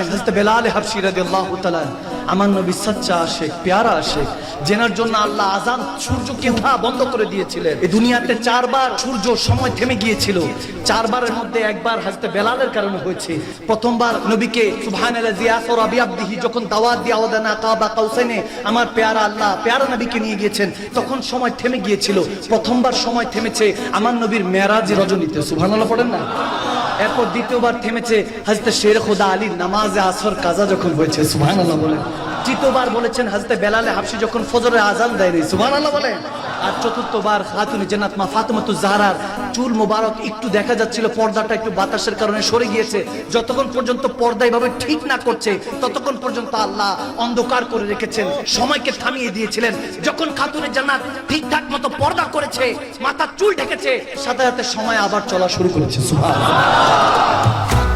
হযরত বেলাল হাবশী রাদিয়াল্লাহু তাআলা আমার নবী সচ্চা আশিক প্যারা আশিক জেনার জন্য আল্লাহ আযান সূর্যকে ওঠা বন্ধ করে দিয়েছিলেন। এই দুনিয়াতে চারবার সূর্য সময় থেমে গিয়েছিল, চারবারের মধ্যে একবার হযরত বেলালের কারণে হয়েছে। প্রথমবার নবীকে সুবহানাল্লাযী আসরা বিআবদিহি যখন দাওয়াত দিয়ে আওয়াদানা কাবা কাউসাইনে আমার প্যারা আল্লাহ প্যারা নবীকে নিয়ে গিয়েছেন, তখন সময় থেমে গিয়েছিল। প্রথমবার সময় থেমেছে আমার নবীর মেরাজের রজনীতে, সুবহানাল্লাহ পড়েন না। এরপর দ্বিতীয়বার থেমেছে হযরত শের খোদা আলীর নামাজে আসর কাজা যখন হয়েছে, সুবহানাল্লাহ বলেন। তৃতীয়বার বলেছেন হযরত বেলাল হাবশী যখন ফজরের আযান দেয়, সুবহানাল্লাহ বলেন। আর চতুর্থবার খাতুনে জান্নাত মা ফাতেমাতুজ জাহরার চুল মোবারক একটু দেখা যাচ্ছিল, পর্দাটা একটু বাতাসের কারণে সরে গিয়েছে। যতক্ষণ পর্যন্ত পর্দা এভাবে ঠিক না করছে ততক্ষণ পর্যন্ত আল্লাহ অন্ধকার করে রেখেছেন, সময়কে থামিয়ে দিয়েছিলেন। যখন খাতুনে জান্নাত ঠিকঠাক মতো পর্দা করেছে, মাথার চুল ঢেকেছে, সাথে সাথে সময় আবার চলা শুরু করেছে, সুবহানাল্লাহ।